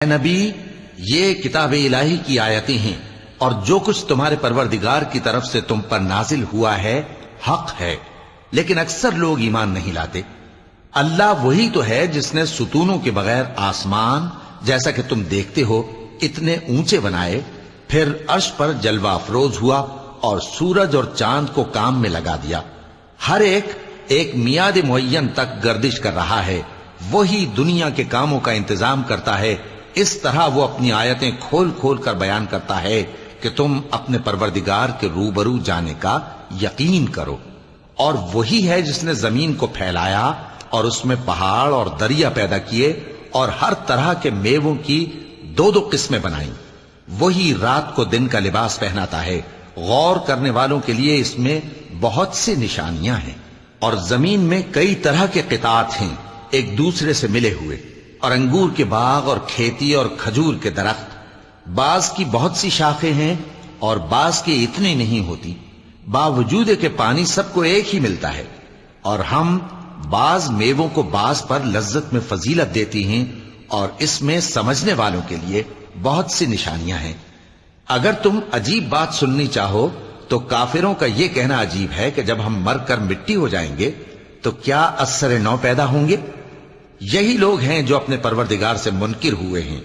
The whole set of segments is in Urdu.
اے نبی، یہ کتاب الہی کی آیتیں ہیں اور جو کچھ تمہارے پروردگار کی طرف سے تم پر نازل ہوا ہے حق ہے، لیکن اکثر لوگ ایمان نہیں لاتے۔ اللہ وہی تو ہے جس نے ستونوں کے بغیر آسمان جیسا کہ تم دیکھتے ہو اتنے اونچے بنائے، پھر عرش پر جلوہ افروز ہوا اور سورج اور چاند کو کام میں لگا دیا۔ ہر ایک میعاد معین تک گردش کر رہا ہے۔ وہی دنیا کے کاموں کا انتظام کرتا ہے۔ اس طرح وہ اپنی آیتیں کھول کھول کر بیان کرتا ہے کہ تم اپنے پروردگار کے روبرو جانے کا یقین کرو۔ اور وہی ہے جس نے زمین کو پھیلایا اور اس میں پہاڑ اور دریا پیدا کیے اور ہر طرح کے میووں کی دو دو قسمیں بنائیں۔ وہی رات کو دن کا لباس پہناتا ہے۔ غور کرنے والوں کے لیے اس میں بہت سی نشانیاں ہیں۔ اور زمین میں کئی طرح کے قطعات ہیں ایک دوسرے سے ملے ہوئے، اور انگور کے باغ اور کھیتی اور کھجور کے درخت۔ بعض کی بہت سی شاخیں ہیں اور بعض کی اتنی نہیں ہوتی، باوجود کہ پانی سب کو ایک ہی ملتا ہے۔ اور ہم بعض میووں کو بعض پر لذت میں فضیلت دیتی ہیں، اور اس میں سمجھنے والوں کے لیے بہت سی نشانیاں ہیں۔ اگر تم عجیب بات سننی چاہو تو کافروں کا یہ کہنا عجیب ہے کہ جب ہم مر کر مٹی ہو جائیں گے تو کیا اثر نو پیدا ہوں گے؟ یہی لوگ ہیں جو اپنے پروردگار سے منکر ہوئے ہیں،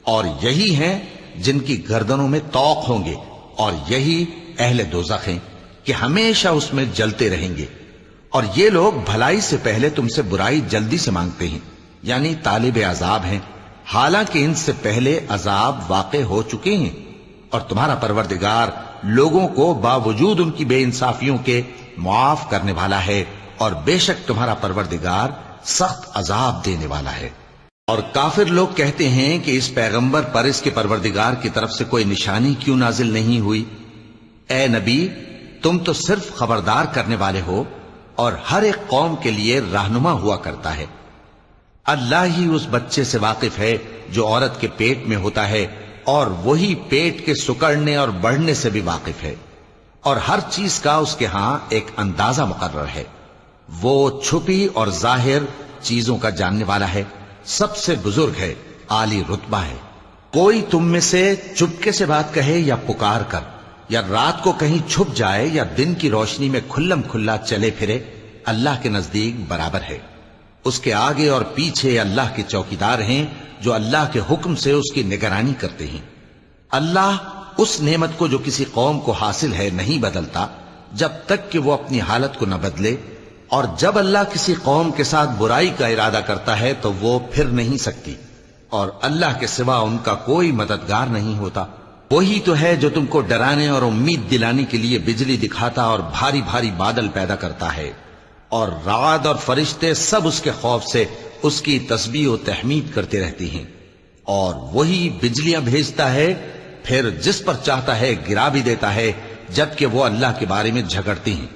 اور یہی ہیں جن کی گردنوں میں طوق ہوں گے، اور یہی اہل دوزخ ہیں کہ ہمیشہ اس میں جلتے رہیں گے۔ اور یہ لوگ بھلائی سے پہلے تم سے برائی جلدی سے مانگتے ہیں، یعنی طالب عذاب ہیں، حالانکہ ان سے پہلے عذاب واقع ہو چکے ہیں۔ اور تمہارا پروردگار لوگوں کو باوجود ان کی بے انصافیوں کے معاف کرنے والا ہے، اور بے شک تمہارا پروردگار سخت عذاب دینے والا ہے۔ اور کافر لوگ کہتے ہیں کہ اس پیغمبر پر اس کے پروردگار کی طرف سے کوئی نشانی کیوں نازل نہیں ہوئی؟ اے نبی، تم تو صرف خبردار کرنے والے ہو، اور ہر ایک قوم کے لیے رہنما ہوا کرتا ہے۔ اللہ ہی اس بچے سے واقف ہے جو عورت کے پیٹ میں ہوتا ہے، اور وہی پیٹ کے سکڑنے اور بڑھنے سے بھی واقف ہے، اور ہر چیز کا اس کے ہاں ایک اندازہ مقرر ہے۔ وہ چھپی اور ظاہر چیزوں کا جاننے والا ہے، سب سے بزرگ ہے، عالی رتبہ ہے۔ کوئی تم میں سے چپکے سے بات کہے یا پکار کر، یا رات کو کہیں چھپ جائے یا دن کی روشنی میں کھلم کھلا چلے پھرے، اللہ کے نزدیک برابر ہے۔ اس کے آگے اور پیچھے اللہ کے چوکیدار ہیں جو اللہ کے حکم سے اس کی نگرانی کرتے ہیں۔ اللہ اس نعمت کو جو کسی قوم کو حاصل ہے نہیں بدلتا جب تک کہ وہ اپنی حالت کو نہ بدلے، اور جب اللہ کسی قوم کے ساتھ برائی کا ارادہ کرتا ہے تو وہ پھر نہیں سکتی، اور اللہ کے سوا ان کا کوئی مددگار نہیں ہوتا۔ وہی تو ہے جو تم کو ڈرانے اور امید دلانے کے لیے بجلی دکھاتا اور بھاری بھاری بادل پیدا کرتا ہے، اور رعد اور فرشتے سب اس کے خوف سے اس کی تسبیح و تحمید کرتے رہتی ہیں۔ اور وہی بجلیاں بھیجتا ہے، پھر جس پر چاہتا ہے گرا بھی دیتا ہے، جبکہ وہ اللہ کے بارے میں جھگڑتی ہیں،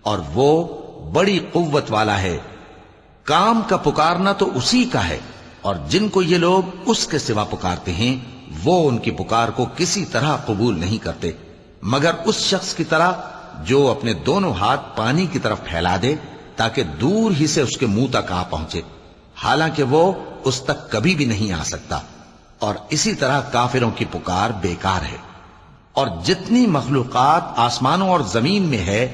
اور وہ بڑی قوت والا ہے۔ کام کا پکارنا تو اسی کا ہے، اور جن کو یہ لوگ اس کے سوا پکارتے ہیں وہ ان کی پکار کو کسی طرح قبول نہیں کرتے، مگر اس شخص کی طرح جو اپنے دونوں ہاتھ پانی کی طرف پھیلا دے تاکہ دور ہی سے اس کے منہ تک آ پہنچے، حالانکہ وہ اس تک کبھی بھی نہیں آ سکتا۔ اور اسی طرح کافروں کی پکار بیکار ہے۔ اور جتنی مخلوقات آسمانوں اور زمین میں ہے،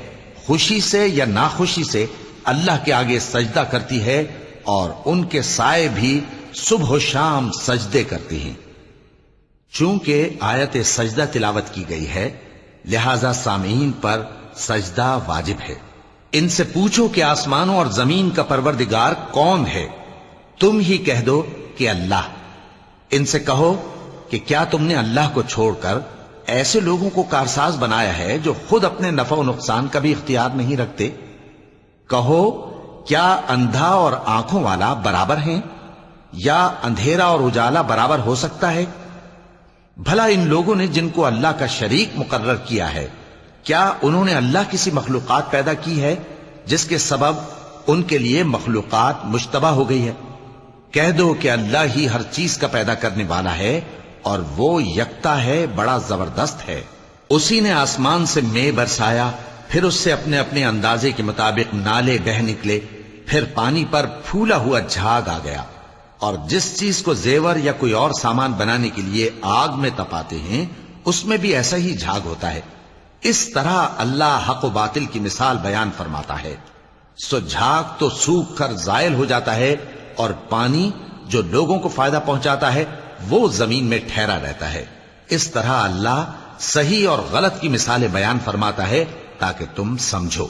خوشی سے یا ناخوشی سے اللہ کے آگے سجدہ کرتی ہے، اور ان کے سائے بھی صبح و شام سجدے کرتے ہیں۔ چونکہ آیت سجدہ تلاوت کی گئی ہے، لہذا سامعین پر سجدہ واجب ہے۔ ان سے پوچھو کہ آسمانوں اور زمین کا پروردگار کون ہے؟ تم ہی کہہ دو کہ اللہ۔ ان سے کہو کہ کیا تم نے اللہ کو چھوڑ کر ایسے لوگوں کو کارساز بنایا ہے جو خود اپنے نفع و نقصان کا بھی اختیار نہیں رکھتے؟ کہو کیا اندھا اور آنکھوں والا برابر ہیں، یا اندھیرا اور اجالا برابر ہو سکتا ہے؟ بھلا ان لوگوں نے جن کو اللہ کا شریک مقرر کیا ہے، کیا انہوں نے اللہ کسی مخلوقات پیدا کی ہے جس کے سبب ان کے لیے مخلوقات مشتبہ ہو گئی ہے؟ کہہ دو کہ اللہ ہی ہر چیز کا پیدا کرنے والا ہے، اور وہ یکتا ہے، بڑا زبردست ہے۔ اسی نے آسمان سے مے برسایا، پھر اس سے اپنے اپنے اندازے کے مطابق نالے بہہ نکلے، پھر پانی پر پھولا ہوا جھاگ آ گیا، اور جس چیز کو زیور یا کوئی اور سامان بنانے کے لیے آگ میں تپاتے ہیں اس میں بھی ایسا ہی جھاگ ہوتا ہے. اس طرح اللہ حق و باطل کی مثال بیان فرماتا ہے. سو جھاگ تو سوکھ کر زائل ہو جاتا ہے اور پانی جو لوگوں کو فائدہ پہنچاتا ہے وہ زمین میں ٹھہرا رہتا ہے. اس طرح اللہ صحیح اور غلط کی مثالیں بیان فرماتا ہے تاکہ تم سمجھو.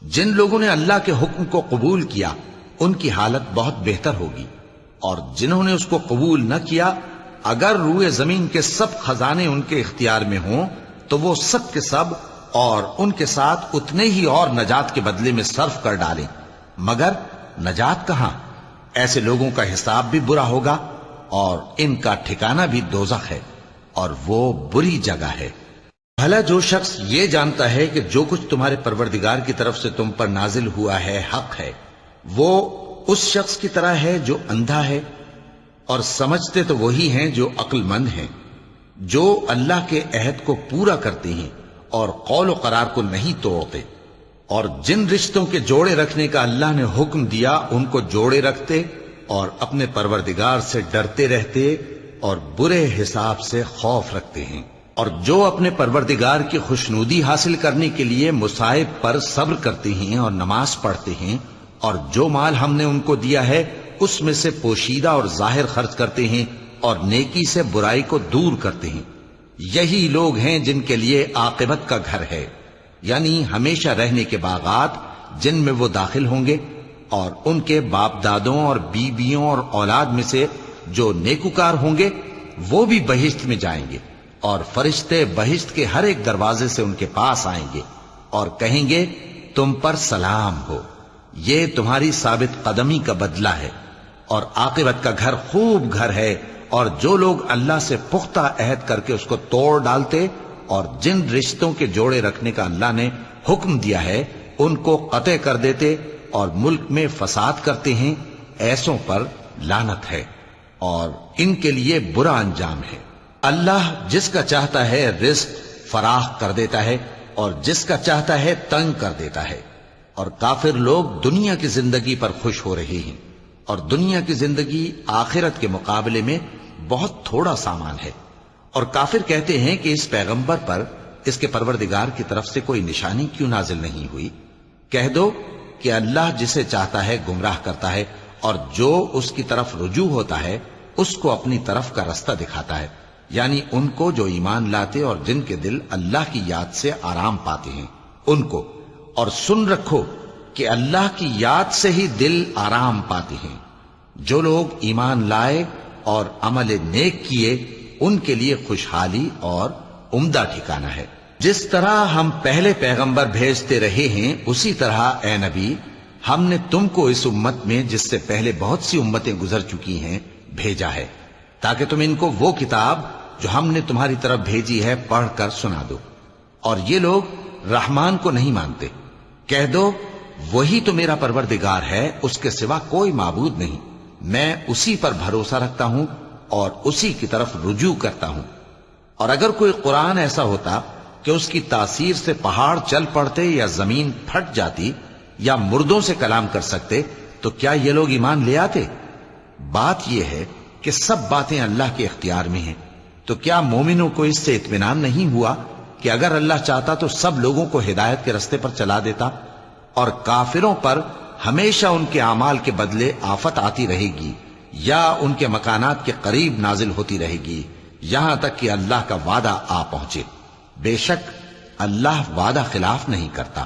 جن لوگوں نے اللہ کے حکم کو قبول کیا ان کی حالت بہت بہتر ہوگی، اور جنہوں نے اس کو قبول نہ کیا اگر روئے زمین کے سب خزانے ان کے اختیار میں ہوں تو وہ سب کے سب اور ان کے ساتھ اتنے ہی اور نجات کے بدلے میں صرف کر ڈالیں، مگر نجات کہاں؟ ایسے لوگوں کا حساب بھی برا ہوگا اور ان کا ٹھکانہ بھی دوزخ ہے، اور وہ بری جگہ ہے. بھلا جو شخص یہ جانتا ہے کہ جو کچھ تمہارے پروردگار کی طرف سے تم پر نازل ہوا ہے حق ہے، وہ اس شخص کی طرح ہے جو اندھا ہے، اور سمجھتے تو وہی ہیں جو عقل مند ہیں، جو اللہ کے عہد کو پورا کرتے ہیں اور قول و قرار کو نہیں توڑتے، اور جن رشتوں کے جوڑے رکھنے کا اللہ نے حکم دیا ان کو جوڑے رکھتے اور اپنے پروردگار سے ڈرتے رہتے اور برے حساب سے خوف رکھتے ہیں. اور جو اپنے پروردگار کی خوشنودی حاصل کرنے کے لیے مصائب پر صبر کرتے ہیں اور نماز پڑھتے ہیں، اور جو مال ہم نے ان کو دیا ہے اس میں سے پوشیدہ اور ظاہر خرچ کرتے ہیں اور نیکی سے برائی کو دور کرتے ہیں، یہی لوگ ہیں جن کے لیے عاقبت کا گھر ہے، یعنی ہمیشہ رہنے کے باغات جن میں وہ داخل ہوں گے، اور ان کے باپ دادوں اور بیویوں اور اولاد میں سے جو نیکوکار ہوں گے وہ بھی بہشت میں جائیں گے، اور فرشتے بہشت کے ہر ایک دروازے سے ان کے پاس آئیں گے اور کہیں گے تم پر سلام ہو، یہ تمہاری ثابت قدمی کا بدلہ ہے، اور عاقبت کا گھر خوب گھر ہے. اور جو لوگ اللہ سے پختہ عہد کر کے اس کو توڑ ڈالتے اور جن رشتوں کے جوڑے رکھنے کا اللہ نے حکم دیا ہے ان کو قطع کر دیتے اور ملک میں فساد کرتے ہیں، ایسوں پر لعنت ہے اور ان کے لیے برا انجام ہے. اللہ جس کا چاہتا ہے رزق فراخ کر دیتا ہے اور جس کا چاہتا ہے تنگ کر دیتا ہے. اور کافر لوگ دنیا کی زندگی پر خوش ہو رہے ہیں، اور دنیا کی زندگی آخرت کے مقابلے میں بہت تھوڑا سامان ہے. اور کافر کہتے ہیں کہ اس پیغمبر پر اس کے پروردگار کی طرف سے کوئی نشانی کیوں نازل نہیں ہوئی؟ کہہ دو کہ اللہ جسے چاہتا ہے گمراہ کرتا ہے، اور جو اس کی طرف رجوع ہوتا ہے اس کو اپنی طرف کا رستہ دکھاتا ہے، یعنی ان کو جو ایمان لاتے اور جن کے دل اللہ کی یاد سے آرام پاتے ہیں ان کو. اور سن رکھو کہ اللہ کی یاد سے ہی دل آرام پاتے ہیں. جو لوگ ایمان لائے اور عمل نیک کیے ان کے لیے خوشحالی اور عمدہ ٹھکانہ ہے. جس طرح ہم پہلے پیغمبر بھیجتے رہے ہیں اسی طرح اے نبی ہم نے تم کو اس امت میں جس سے پہلے بہت سی امتیں گزر چکی ہیں بھیجا ہے، تاکہ تم ان کو وہ کتاب جو ہم نے تمہاری طرف بھیجی ہے پڑھ کر سنا دو. اور یہ لوگ رحمان کو نہیں مانتے. کہہ دو وہی تو میرا پروردگار ہے، اس کے سوا کوئی معبود نہیں، میں اسی پر بھروسہ رکھتا ہوں اور اسی کی طرف رجوع کرتا ہوں. اور اگر کوئی قرآن ایسا ہوتا کہ اس کی تاثیر سے پہاڑ چل پڑتے یا زمین پھٹ جاتی یا مردوں سے کلام کر سکتے تو کیا یہ لوگ ایمان لے آتے؟ بات یہ ہے کہ سب باتیں اللہ کے اختیار میں ہیں. تو کیا مومنوں کو اس سے اطمینان نہیں ہوا کہ اگر اللہ چاہتا تو سب لوگوں کو ہدایت کے رستے پر چلا دیتا؟ اور کافروں پر ہمیشہ ان کے اعمال کے بدلے آفت آتی رہے گی یا ان کے مکانات کے قریب نازل ہوتی رہے گی یہاں تک کہ اللہ کا وعدہ آ پہنچے. بے شک اللہ وعدہ خلاف نہیں کرتا.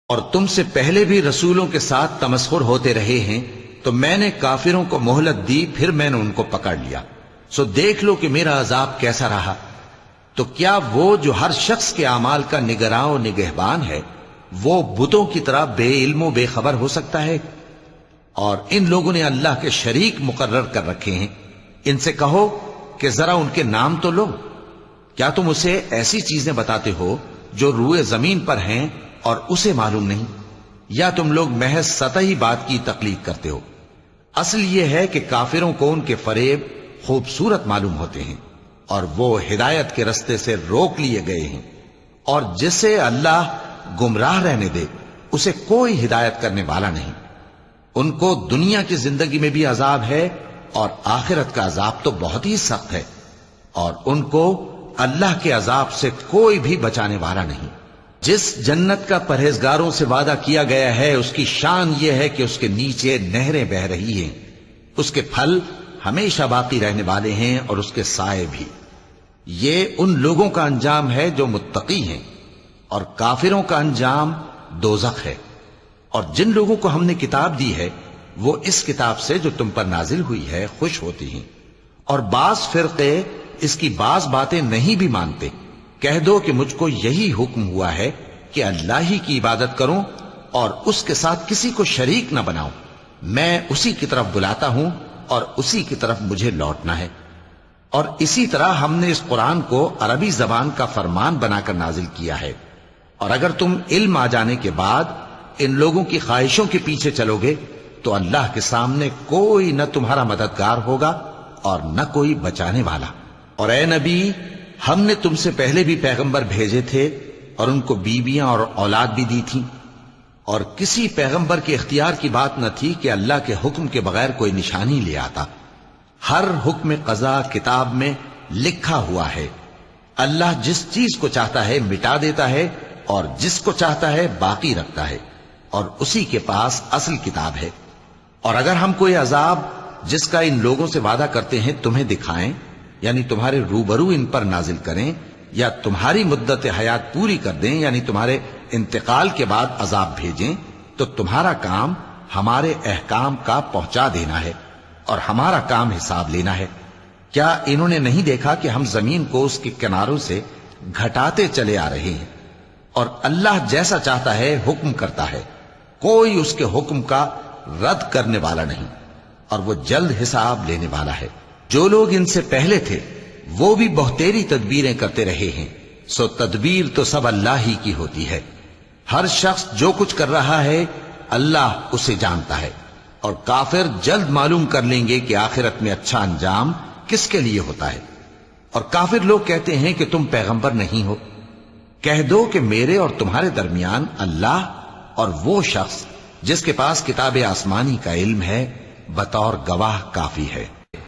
اور تم سے پہلے بھی رسولوں کے ساتھ تمسخر ہوتے رہے ہیں تو میں نے کافروں کو مہلت دی، پھر میں نے ان کو پکڑ لیا. سو دیکھ لو کہ میرا عذاب کیسا رہا. تو کیا وہ جو ہر شخص کے اعمال کا نگراں و نگہبان ہے وہ بتوں کی طرح بے علم و بے خبر ہو سکتا ہے؟ اور ان لوگوں نے اللہ کے شریک مقرر کر رکھے ہیں. ان سے کہو کہ ذرا ان کے نام تو لو. کیا تم اسے ایسی چیزیں بتاتے ہو جو روئے زمین پر ہیں اور اسے معلوم نہیں؟ یا تم لوگ محض سطحی بات کی تقلید کرتے ہو؟ اصل یہ ہے کہ کافروں کو ان کے فریب خوبصورت معلوم ہوتے ہیں اور وہ ہدایت کے رستے سے روک لیے گئے ہیں. اور جسے اللہ گمراہ رہنے دے اسے کوئی ہدایت کرنے والا نہیں. ان کو دنیا کی زندگی میں بھی عذاب ہے اور آخرت کا عذاب تو بہت ہی سخت ہے، اور ان کو اللہ کے عذاب سے کوئی بھی بچانے والا نہیں۔ جس جنت کا پرہیزگاروں سے وعدہ کیا گیا ہے اس کی شان یہ ہے کہ اس کے نیچے نہریں بہ رہی ہیں، اس کے پھل ہمیشہ باقی رہنے والے ہیں اور اس کے سائے بھی۔ یہ ان لوگوں کا انجام ہے جو متقی ہیں، اور کافروں کا انجام دوزخ ہے۔ اور جن لوگوں کو ہم نے کتاب دی ہے وہ اس کتاب سے جو تم پر نازل ہوئی ہے خوش ہوتی ہیں، اور بعض فرقے اس کی بعض باتیں نہیں بھی مانتے۔ کہہ دو کہ مجھ کو یہی حکم ہوا ہے کہ اللہ ہی کی عبادت کروں اور اس کے ساتھ کسی کو شریک نہ بناؤں۔ میں اسی کی طرف بلاتا ہوں اور اسی کی طرف مجھے لوٹنا ہے۔ اور اسی طرح ہم نے اس قرآن کو عربی زبان کا فرمان بنا کر نازل کیا ہے، اور اگر تم علم آ جانے کے بعد ان لوگوں کی خواہشوں کے پیچھے چلو گے تو اللہ کے سامنے کوئی نہ تمہارا مددگار ہوگا اور نہ کوئی بچانے والا۔ اور اے نبی، ہم نے تم سے پہلے بھی پیغمبر بھیجے تھے اور ان کو بیویاں اور اولاد بھی دی تھیں، اور کسی پیغمبر کے اختیار کی بات نہ تھی کہ اللہ کے حکم کے بغیر کوئی نشانی لے آتا۔ ہر حکم قضا کتاب میں لکھا ہوا ہے۔ اللہ جس چیز کو چاہتا ہے مٹا دیتا ہے اور جس کو چاہتا ہے باقی رکھتا ہے، اور اسی کے پاس اصل کتاب ہے۔ اور اگر ہم کوئی عذاب جس کا ان لوگوں سے وعدہ کرتے ہیں تمہیں دکھائیں، یعنی تمہارے روبرو ان پر نازل کریں، یا تمہاری مدت حیات پوری کر دیں، یعنی تمہارے انتقال کے بعد عذاب بھیجیں، تو تمہارا کام ہمارے احکام کا پہنچا دینا ہے اور ہمارا کام حساب لینا ہے۔ کیا انہوں نے نہیں دیکھا کہ ہم زمین کو اس کے کناروں سے گھٹاتے چلے آ رہے ہیں؟ اور اللہ جیسا چاہتا ہے حکم کرتا ہے، کوئی اس کے حکم کا رد کرنے والا نہیں، اور وہ جلد حساب لینے والا ہے۔ جو لوگ ان سے پہلے تھے وہ بھی بہتیری تدبیریں کرتے رہے ہیں، سو تدبیر تو سب اللہ ہی کی ہوتی ہے۔ ہر شخص جو کچھ کر رہا ہے اللہ اسے جانتا ہے، اور کافر جلد معلوم کر لیں گے کہ آخرت میں اچھا انجام کس کے لیے ہوتا ہے۔ اور کافر لوگ کہتے ہیں کہ تم پیغمبر نہیں ہو۔ کہہ دو کہ میرے اور تمہارے درمیان اللہ اور وہ شخص جس کے پاس کتاب آسمانی کا علم ہے بطور گواہ کافی ہے۔